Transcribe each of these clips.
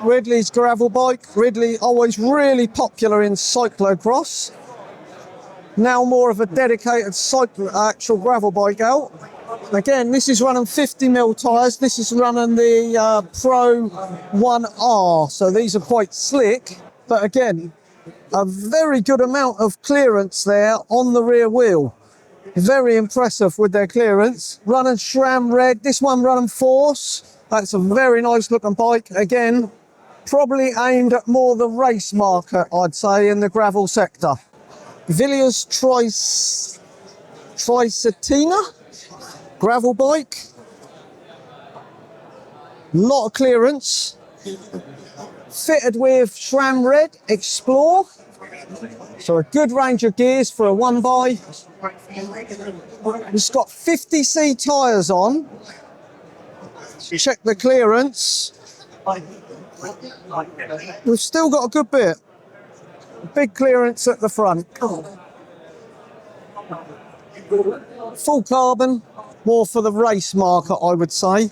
Ridley's gravel bike. Ridley always really popular in cyclocross. Now more of a dedicated actual gravel bike out. Again, this is running 50mm tyres. This is running the Pro 1R. So these are quite slick. But again, a very good amount of clearance there on the rear wheel. Very impressive with their clearance. Running SRAM red. This one running Force. That's a very nice looking bike. Again, probably aimed at more the race market, I'd say, in the gravel sector. Villiers Tricetina gravel bike. Lot of clearance. Fitted with SRAM red Explore. So a good range of gears for a 1x. It's got 50C tyres on. Check the clearance. We've still got a good bit. Big clearance at the front. Full carbon, more for the race market, I would say.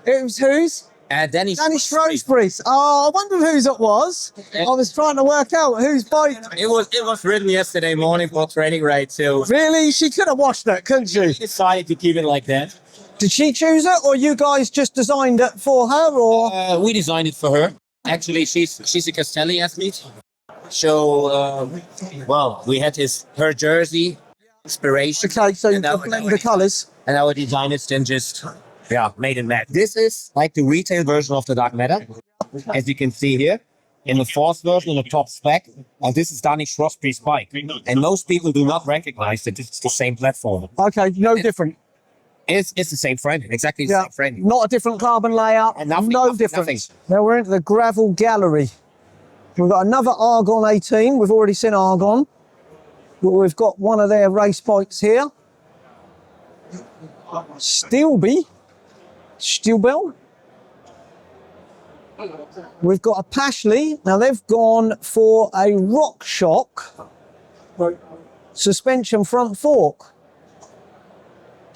It was whose? Danny Shrewsbury's. Oh, I wondered whose it was. I was trying to work out whose bike. It was written yesterday morning for training ride, so... Really? She could have washed it, couldn't she? She decided to keep it like that. Did she choose it, or you guys just designed it for her, or...? We designed it for her. Actually, she's a Castelli athlete. So, well, we had her jersey inspiration. Okay, so you blend the colours. And our designers then just, made it matte. This is like the retail version of the Dark Matter, as you can see here. In the Force version, in the top spec, this is Danny Shrewsbury's bike. And most people do not recognize that it's the same platform. Okay, no different. It's the same frame, exactly the same frame. Not a different carbon layout, and nothing, no difference. Now we're into the gravel gallery. We've got another Argon 18. We've already seen Argon. But we've got one of their race bikes here. Steelbell. We've got a Pashley. Now they've gone for a RockShox suspension front fork.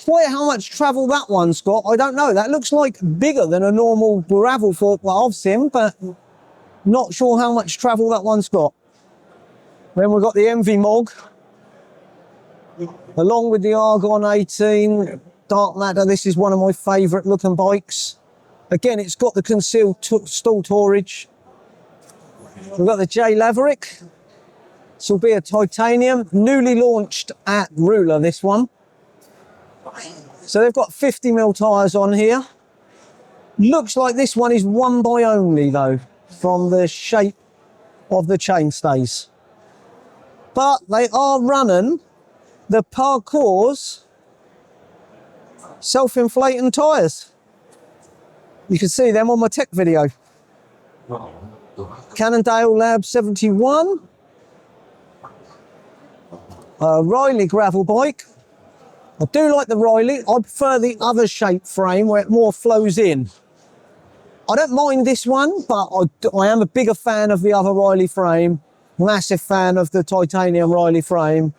Quite how much travel that one's got, I don't know. That looks like bigger than a normal gravel fork that I've seen, but not sure how much travel that one's got. Then we've got the Envy Mog, along with the Argon 18 Dark Matter. This is one of my favourite looking bikes. Again, it's got the concealed stall storage. We've got the J Laverick. This will be a titanium, newly launched at Rouleur, this one. So they've got 50mm tyres on here. Looks like this one is 1x only though, from the shape of the chainstays. But they are running the Parcours self-inflating tyres. You can see them on my tech video. Cannondale Lab 71. Riley gravel bike. I do like the Riley. I prefer the other shape frame where it more flows in. I don't mind this one, but I am a bigger fan of the other Riley frame. Massive fan of the titanium Riley frame.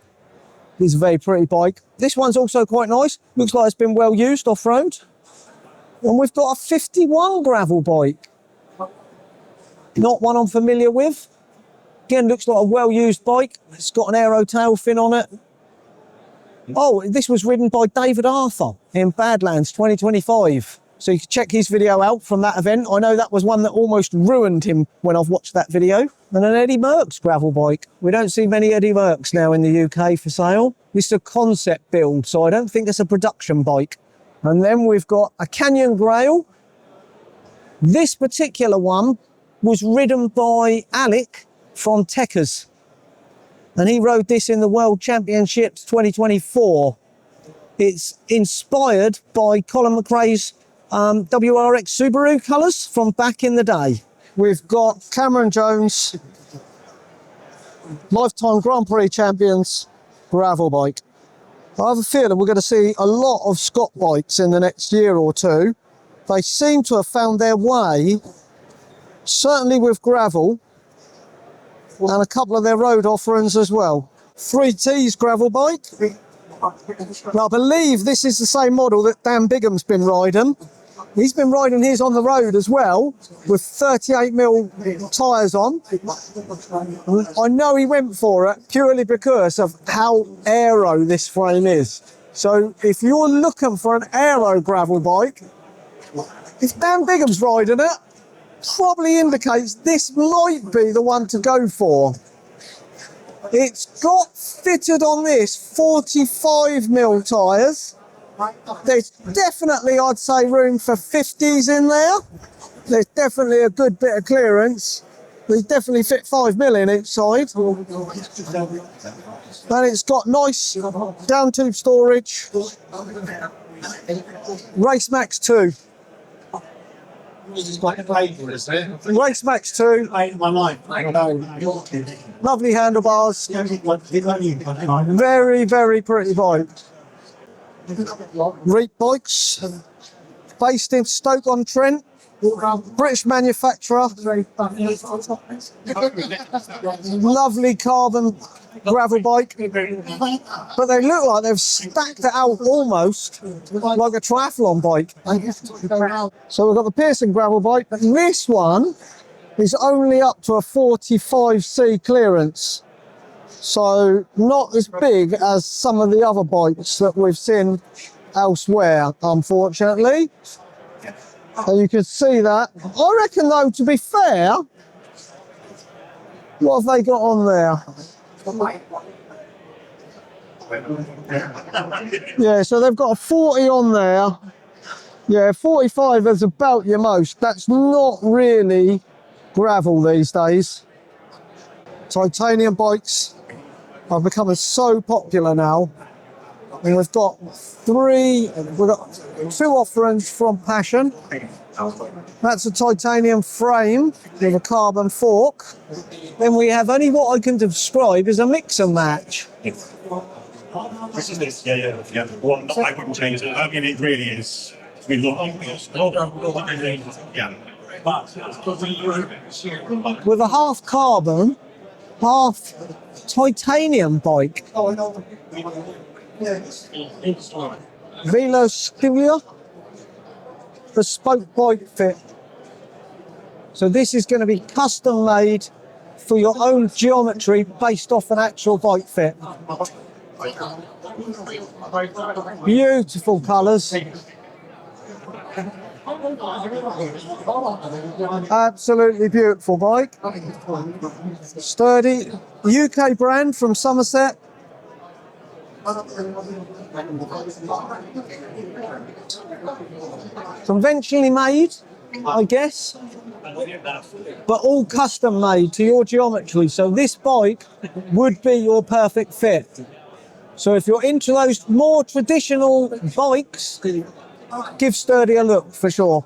It's a very pretty bike. This one's also quite nice. Looks like it's been well used off-road. And we've got a 51 gravel bike. Not one I'm familiar with. Again, looks like a well-used bike. It's got an aero tail fin on it. Oh, this was ridden by David Arthur in Badlands 2025. So you can check his video out from that event. I know that was one that almost ruined him when I've watched that video. And an Eddie Merckx gravel bike. We don't see many Eddie Merckx now in the UK for sale. This is a concept build, so I don't think it's a production bike. And then we've got a Canyon Grail. This particular one was ridden by Alec from Tekkers. And he rode this in the World Championships 2024. It's inspired by Colin McRae's WRX Subaru colours from back in the day. We've got Cameron Jones, lifetime Grand Prix champions, gravel bike. I have a feeling we're going to see a lot of Scott bikes in the next year or two. They seem to have found their way, certainly with gravel, and a couple of their road offerings as well. 3T's gravel bike. Now, I believe this is the same model that Dan Bigham's been riding. He's been riding his on the road as well with 38mm tyres on. I know he went for it purely because of how aero this frame is. So if you're looking for an aero gravel bike, if Dan Bigham's riding it, probably indicates this might be the one to go for. It's got fitted on this 45mm tyres. There's definitely, I'd say, room for 50s in there. There's definitely a good bit of clearance. They definitely fit 5mm in each side. And it's got nice down tube storage. Race Max 2. Race Max 2. Lovely handlebars. Very, very pretty bike. Reap Bikes, based in Stoke-on-Trent, British manufacturer. Lovely carbon gravel bike, but they look like they've stacked it out almost like a triathlon bike. So we've got the Pearson gravel bike, but this one is only up to a 45C clearance. So not as big as some of the other bikes that we've seen elsewhere, unfortunately. So you can see that. I reckon though, to be fair, what have they got on there? Yeah, so they've got a 40 on there. Yeah, 45 is about your most. That's not really gravel these days. Titanium bikes are becoming so popular now. And we've got two offerings from Passion. That's a titanium frame with a carbon fork. Then we have only what I can describe as a mix and match. This is this, yeah. Well, I wouldn't change it. I mean, it really is. We look yeah. With a half carbon, half titanium bike. Veloskilia bespoke bike fit. So this is going to be custom made for your own geometry based off an actual bike fit. Beautiful colours. Absolutely beautiful bike. Sturdy. UK brand from Somerset. Conventionally made, I guess, but all custom made to your geometry. So this bike would be your perfect fit. So if you're into those more traditional bikes, give Sturdy a look for sure.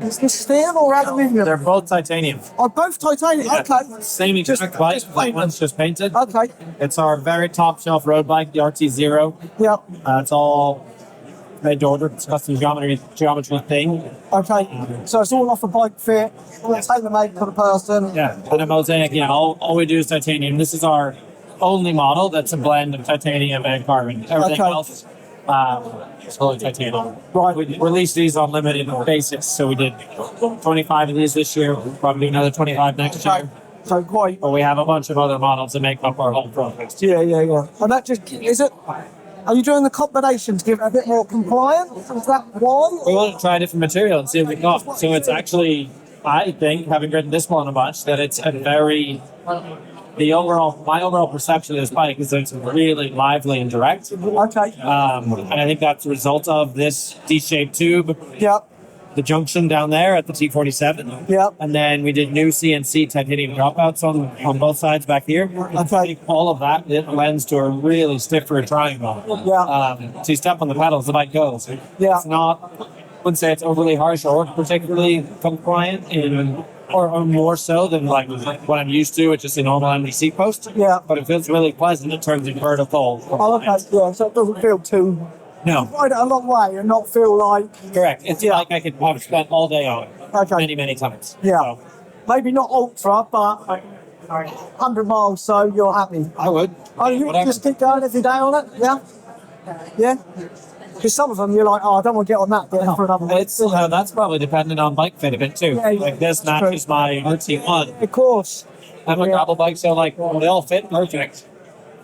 Is this steel or aluminium? They're both titanium. Oh, both titanium. Yeah. Okay. Same exact bike. Like one's just painted. Okay. It's our very top shelf road bike, the RT0. Yep. It's all made to order. It's custom geometry thing. Okay. So it's all off a bike fit. It's tailor-made for the person. Yeah. And a mosaic. Yeah. All we do is titanium. This is our only model that's a blend of titanium and carbon. Everything else. It's fully titanium. Right. We released these on limited basis, so we did 25 of these this year. We'll probably do another 25 next year. So quite. But we have a bunch of other models that make up our whole product. Yeah. And that just is it. Are you doing the combination to give it a bit more compliant? Is that why? We want to try different material and see what we got. So it's actually, I think, having ridden this one a bunch, that it's a very. My overall perception of this bike is that it's really lively and direct. Okay. And I think that's a result of this D-shaped tube. Yep. The junction down there at the T47. Yep. And then we did new CNC titanium dropouts on both sides back here. Okay. All of that, it lends to a really stiffer triangle. Yeah. So you step on the pedals, the bike goes. Yeah. It's not, I wouldn't say it's overly harsh or particularly compliant or more so than like what I'm used to, it's just a normal MDC post. Yeah. But it feels really pleasant in terms of vertical. Oh, okay. Yeah. So it doesn't feel too. No. Ride it a long way and not feel like. Correct. It's like I've spent all day on it. Okay. Many times. Yeah. So, Maybe not ultra, but 100 miles, so you're happy. I would. Oh, you Whatever. just keep going every day on it? Yeah? Yeah? Because some of them you're like, oh, I don't want to get on that bit for another week. It's that's probably dependent on bike fit a bit too. Yeah, like this matches my RT1. Of course. And my gravel bikes are like they all fit perfect.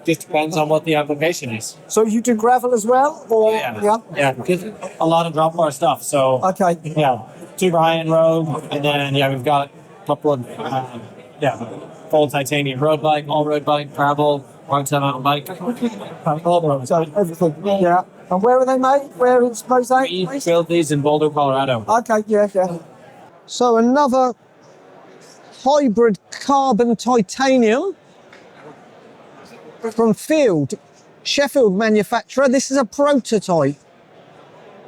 Just depends on what the application is. So you do gravel as well? Or, Yeah, because a lot of drop bar stuff. So Okay. yeah, super high end road, and then we've got a couple of full titanium road bike, all road bike, gravel, one time mountain bike, all road. So everything. Yeah. And where are they made? Where is Mosaic? We built these in Boulder, Colorado. Okay, yeah. So another hybrid carbon titanium from Field, Sheffield manufacturer. This is a prototype.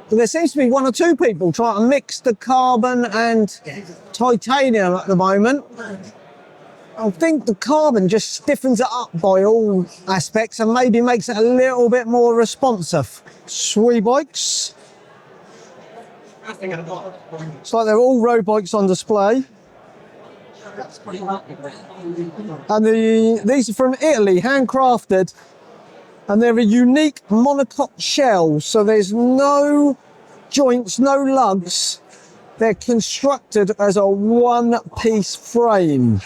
There seems to be one or two people trying to mix the carbon and titanium at the moment. I think the carbon just stiffens it up by all aspects and maybe makes it a little bit more responsive. Sweet bikes. It's like they're all road bikes on display. And these are from Italy, handcrafted. And they're a unique monocoque shell, so there's no joints, no lugs. They're constructed as a one-piece frame.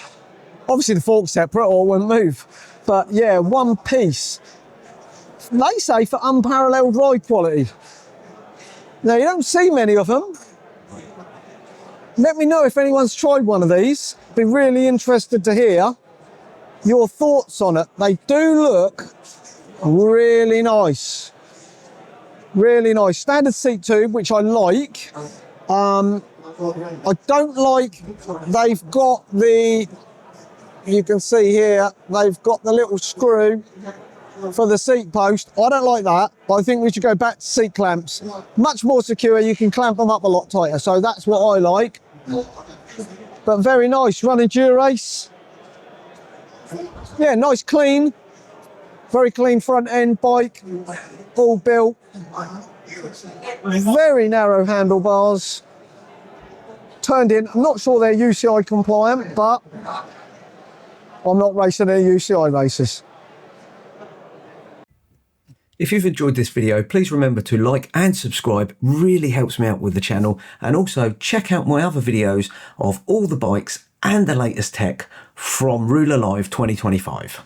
Obviously the fork's separate or it won't move, but yeah, one piece. They say for unparalleled ride quality. Now you don't see many of them. Let me know if anyone's tried one of these. Be really interested to hear your thoughts on it. They do look really nice. Really nice. Standard seat tube, which I like. I don't like they've got the, you can see here, they've got the little screw for the seat post. I don't like that, but I think we should go back to seat clamps. Much more secure, you can clamp them up a lot tighter, so that's what I like. But very nice, running Durace. Yeah, nice clean. Very clean front end bike, all built. Very narrow handlebars. Turned in, I'm not sure they're UCI compliant, but I'm not racing any UCI races. If you've enjoyed this video, please remember to like and subscribe, really helps me out with the channel. And also check out my other videos of all the bikes and the latest tech from Rouleur Live 2025.